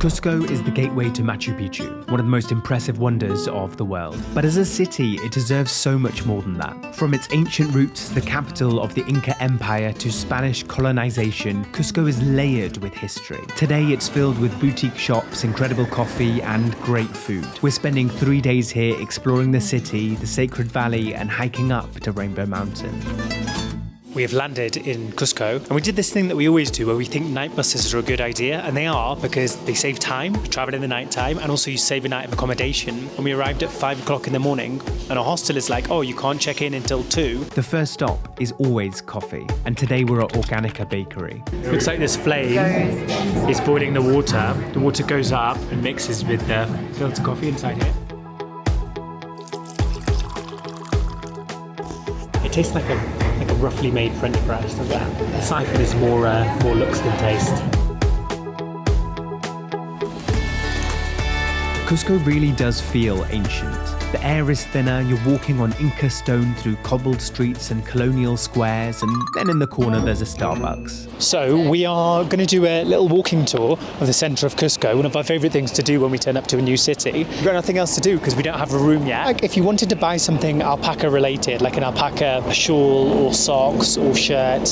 Cusco is the gateway to Machu Picchu, one of the most impressive wonders of the world. But as a city, it deserves so much more than that. From its ancient roots as the capital of the Inca Empire to Spanish colonization, Cusco is layered with history. Today, it's filled with boutique shops, incredible coffee, and great food. We're spending 3 days here exploring the city, the Sacred Valley, and hiking up to Rainbow Mountain. We have landed in Cusco, and we did this thing that we always do where we think night buses are a good idea, and they are because they save time, travel in the night time, and also you save a night of accommodation. And we arrived at 5 o'clock in the morning, and our hostel is like, oh, you can't check in until 2. The first stop is always coffee, and today we're at Organica Bakery. Looks like this flame is boiling the water. The water goes up and mixes with the filter coffee inside here. It tastes like a roughly made French press, doesn't it? The siphon is more looks than taste. Cusco really does feel ancient. The air is thinner, you're walking on Inca stone through cobbled streets and colonial squares, and then in the corner there's a Starbucks. So we are going to do a little walking tour of the centre of Cusco, one of our favourite things to do when we turn up to a new city. We've got nothing else to do because we don't have a room yet. Like if you wanted to buy something alpaca related, like an alpaca shawl or socks or shirt,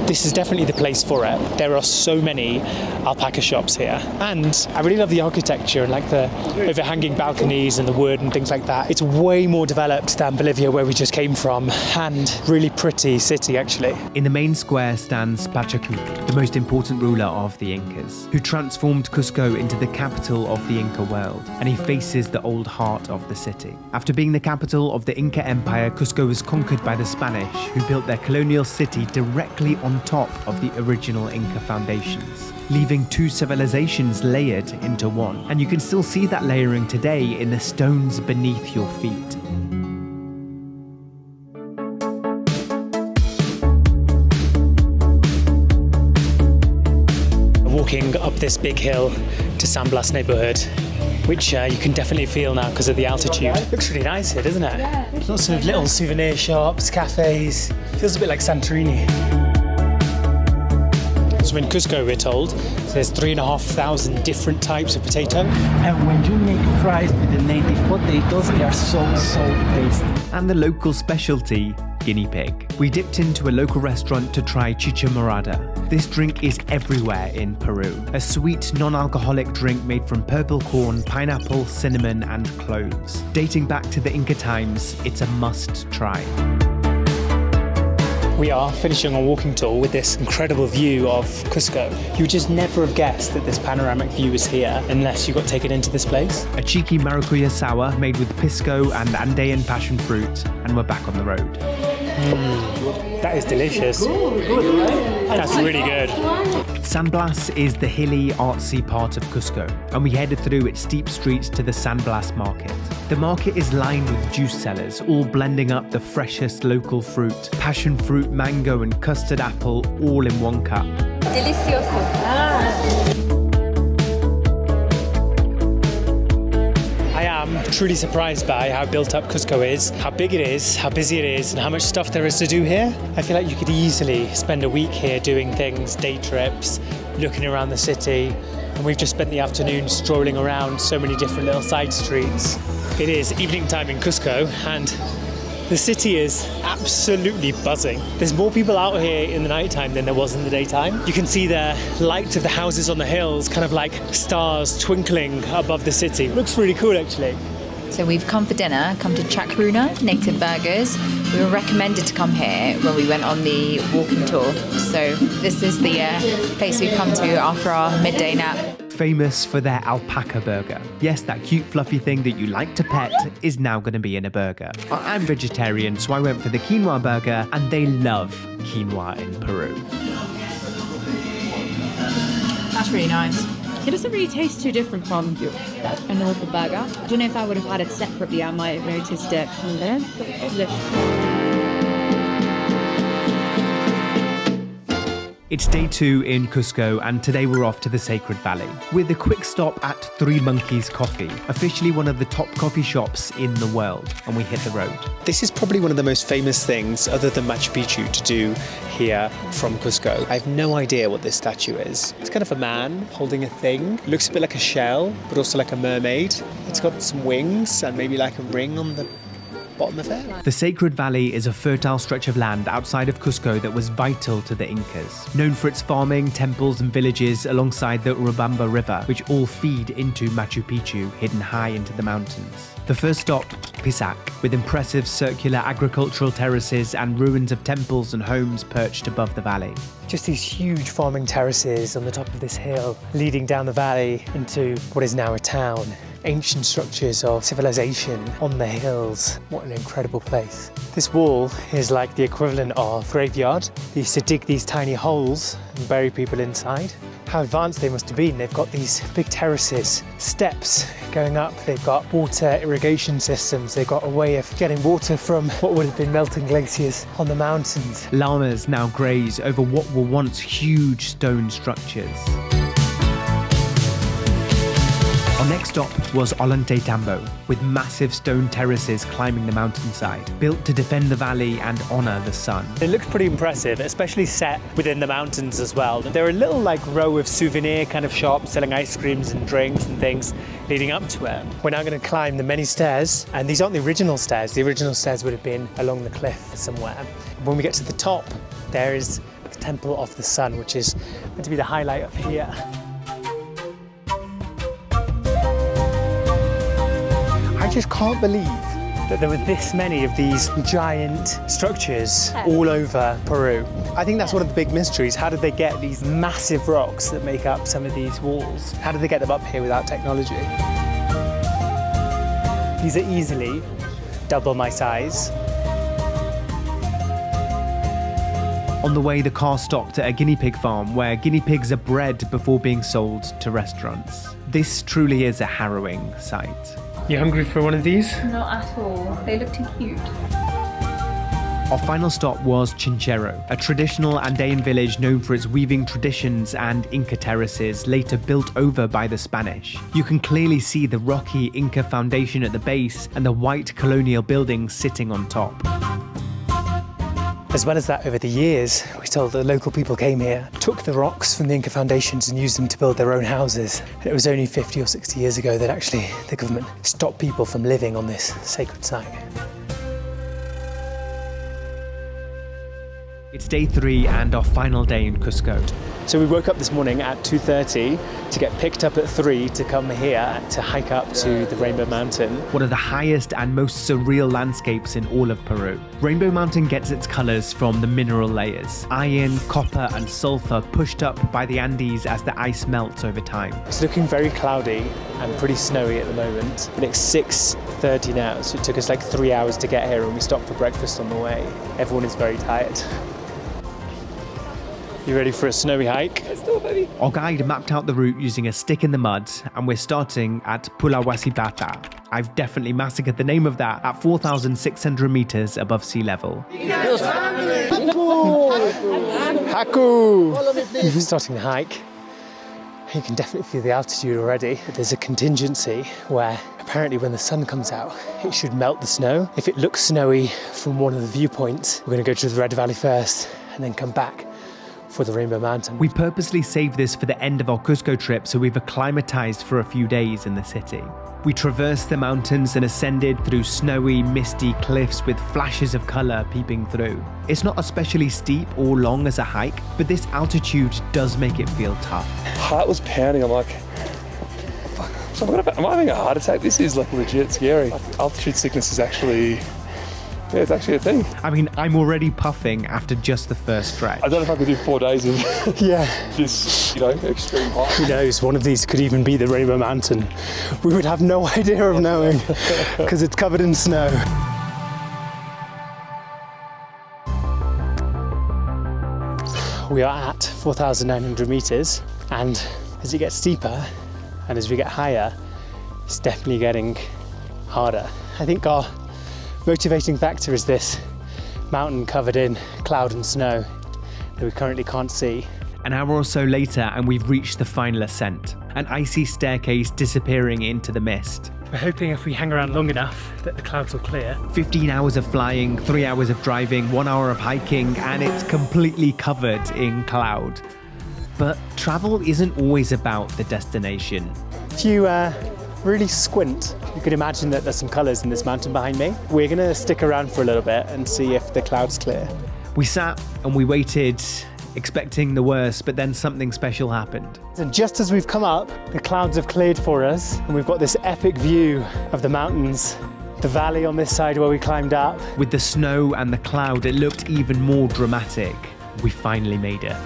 this is definitely the place for it. There are so many alpaca shops here. And I really love the architecture and like the overhanging balconies and the wood and things like that. It's way more developed than Bolivia, where we just came from, and really pretty city actually. In the main square stands Pisac, the most important ruler of the Incas, who transformed Cusco into the capital of the Inca world, and he faces the old heart of the city. After being the capital of the Inca Empire, Cusco was conquered by the Spanish, who built their colonial city directly on top of the original Inca foundations, leaving 2 civilizations layered into one. And you can still see that layering today in the stones beneath your feet. Walking up this big hill to San Blas neighborhood, which you can definitely feel now because of the altitude. Looks really nice here, doesn't it? Yeah. Lots of little souvenir shops, cafes. Feels a bit like Santorini. So in Cusco, we're told, there's 3,500 different types of potato. And when you make fries with the native potatoes, they are so tasty. And the local specialty, guinea pig. We dipped into a local restaurant to try chicha morada. This drink is everywhere in Peru. A sweet, non-alcoholic drink made from purple corn, pineapple, cinnamon, and cloves. Dating back to the Inca times, it's a must try. We are finishing our walking tour with this incredible view of Cusco. You would just never have guessed that this panoramic view is here unless you got taken into this place. A cheeky maracuya sour made with pisco and Andean passion fruit, and we're back on the road. That is delicious. That's really good. San Blas is the hilly, artsy part of Cusco, and we headed through its steep streets to the San Blas market. The market is lined with juice sellers, all blending up the freshest local fruit, passion fruit, mango, and custard apple, all in one cup. Delicioso. I am truly surprised by how built up Cusco is, how big it is, how busy it is, and how much stuff there is to do here. I feel like you could easily spend a week here doing things, day trips, looking around the city, and we've just spent the afternoon strolling around so many different little side streets. It is evening time in Cusco, and the city is absolutely buzzing. There's more people out here in the nighttime than there was in the daytime. You can see the lights of the houses on the hills, kind of like stars twinkling above the city. It looks really cool, actually. So we've come for dinner, come to Chacruna, Native Burgers. We were recommended to come here when we went on the walking tour. So this is the place we've come to after our midday nap. Famous for their alpaca burger. Yes, that cute fluffy thing that you like to pet is now going to be in a burger. I'm vegetarian, so I went for the quinoa burger, and they love quinoa in Peru. That's really nice. It doesn't really taste too different from a normal burger. I don't know if I would have had it separately, I might have noticed it. It's day 2 in Cusco, and today we're off to the Sacred Valley with a quick stop at Three Monkeys Coffee, officially one of the top coffee shops in the world, and we hit the road. This is probably one of the most famous things, other than Machu Picchu, to do here from Cusco. I have no idea what this statue is. It's kind of a man holding a thing. It looks a bit like a shell, but also like a mermaid. It's got some wings and maybe like a ring on the bottom of it. The Sacred Valley is a fertile stretch of land outside of Cusco that was vital to the Incas. Known for its farming, temples and villages alongside the Urubamba River, which all feed into Machu Picchu, hidden high into the mountains. The first stop, Pisac, with impressive circular agricultural terraces and ruins of temples and homes perched above the valley. Just these huge farming terraces on the top of this hill, leading down the valley into what is now a town. Ancient structures of civilization on the hills. What an incredible place. This wall is like the equivalent of a graveyard. They used to dig these tiny holes and bury people inside. How advanced they must have been. They've got these big terraces, steps going up. They've got water irrigation systems. They've got a way of getting water from what would have been melting glaciers on the mountains. Llamas now graze over what were once huge stone structures. Our next stop was Ollantaytambo, with massive stone terraces climbing the mountainside, built to defend the valley and honour the sun. It looks pretty impressive, especially set within the mountains as well. There are a little row of souvenir kind of shops selling ice creams and drinks and things leading up to it. We're now going to climb the many stairs, and these aren't the original stairs. The original stairs would have been along the cliff somewhere. When we get to the top, there is the Temple of the Sun, which is meant to be the highlight up here. I just can't believe that there were this many of these giant structures all over Peru. I think that's one of the big mysteries. How did they get these massive rocks that make up some of these walls? How did they get them up here without technology? These are easily double my size. On the way, the car stopped at a guinea pig farm where guinea pigs are bred before being sold to restaurants. This truly is a harrowing sight. You hungry for one of these? Not at all. They look too cute. Our final stop was Chinchero, a traditional Andean village known for its weaving traditions and Inca terraces later built over by the Spanish. You can clearly see the rocky Inca foundation at the base and the white colonial buildings sitting on top. As well as that, over the years, we're told that local people came here, took the rocks from the Inca foundations and used them to build their own houses. And it was only 50 or 60 years ago that actually the government stopped people from living on this sacred site. It's day 3 and our final day in Cusco. So we woke up this morning at 2:30 to get picked up at 3 to come here to hike up to the Rainbow Mountain, one of the highest and most surreal landscapes in all of Peru. Rainbow Mountain gets its colours from the mineral layers, iron, copper and sulphur pushed up by the Andes as the ice melts over time. It's looking very cloudy and pretty snowy at the moment, and it's 6:30 now, so it took us 3 hours to get here and we stopped for breakfast on the way. Everyone is very tired. You ready for a snowy hike? Let's do it, baby. Our guide mapped out the route using a stick in the mud, and we're starting at Pulawasibata. I've definitely massacred the name of that at 4,600 meters above sea level. Haku! We're starting the hike. You can definitely feel the altitude already. But there's a contingency where apparently when the sun comes out, it should melt the snow. If it looks snowy from one of the viewpoints, we're going to go to the Red Valley first and then come back for the Rainbow Mountain. We purposely saved this for the end of our Cusco trip, so we've acclimatized for a few days in the city. We traversed the mountains and ascended through snowy, misty cliffs with flashes of color peeping through. It's not especially steep or long as a hike, but this altitude does make it feel tough. Heart was pounding. I'm like, fuck, am I having a heart attack? This is legit scary. Altitude sickness is actually, yeah, it's actually a thing. I mean, I'm already puffing after just the first stretch. I don't know if I could do 4 days of this, extreme height. Who knows, one of these could even be the Rainbow Mountain. We would have no idea of knowing, because it's covered in snow. We are at 4,900 meters, and as it gets steeper and as we get higher, it's definitely getting harder. I think our motivating factor is this mountain covered in cloud and snow that we currently can't see. An hour or so later and we've reached the final ascent, an icy staircase disappearing into the mist. We're hoping if we hang around long enough that the clouds will clear. 15 hours of flying, 3 hours of driving, 1 hour of hiking, and it's completely covered in cloud. But travel isn't always about the destination. If you really squint, you can imagine that there's some colours in this mountain behind me. We're going to stick around for a little bit and see if the clouds clear. We sat and we waited, expecting the worst, but then something special happened. And just as we've come up, the clouds have cleared for us, and we've got this epic view of the mountains, the valley on this side where we climbed up. With the snow and the cloud, it looked even more dramatic. We finally made it.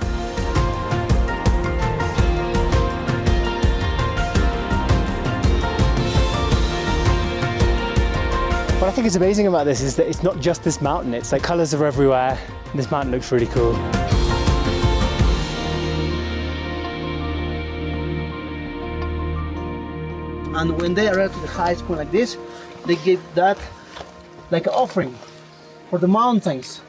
What I think is amazing about this is that it's not just this mountain, it's like colours are everywhere, and this mountain looks really cool. And when they arrive to the highest point like this, they give that like an offering for the mountains,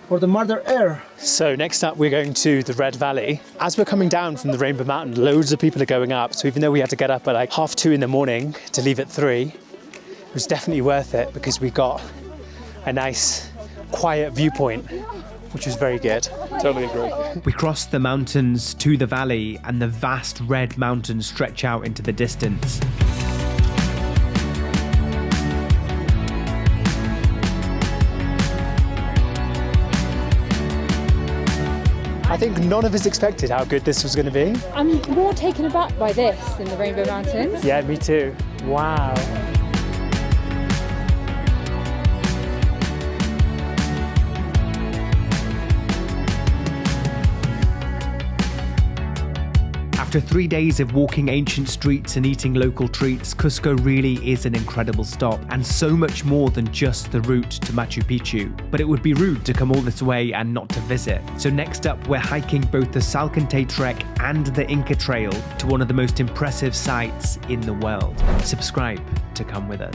for the Mother Air. So next up we're going to the Red Valley. As we're coming down from the Rainbow Mountain, loads of people are going up, so even though we had to get up at like 2:30 in the morning to leave at 3, it was definitely worth it because we got a nice quiet viewpoint, which was very good. Totally agree. We crossed the mountains to the valley, and the vast red mountains stretch out into the distance. I think none of us expected how good this was going to be. I'm more taken aback by this than the Rainbow Mountains. Yeah, me too. Wow. After 3 days of walking ancient streets and eating local treats, Cusco really is an incredible stop, and so much more than just the route to Machu Picchu. But it would be rude to come all this way and not to visit. So next up, we're hiking both the Salcantay Trek and the Inca Trail to one of the most impressive sites in the world. Subscribe to come with us.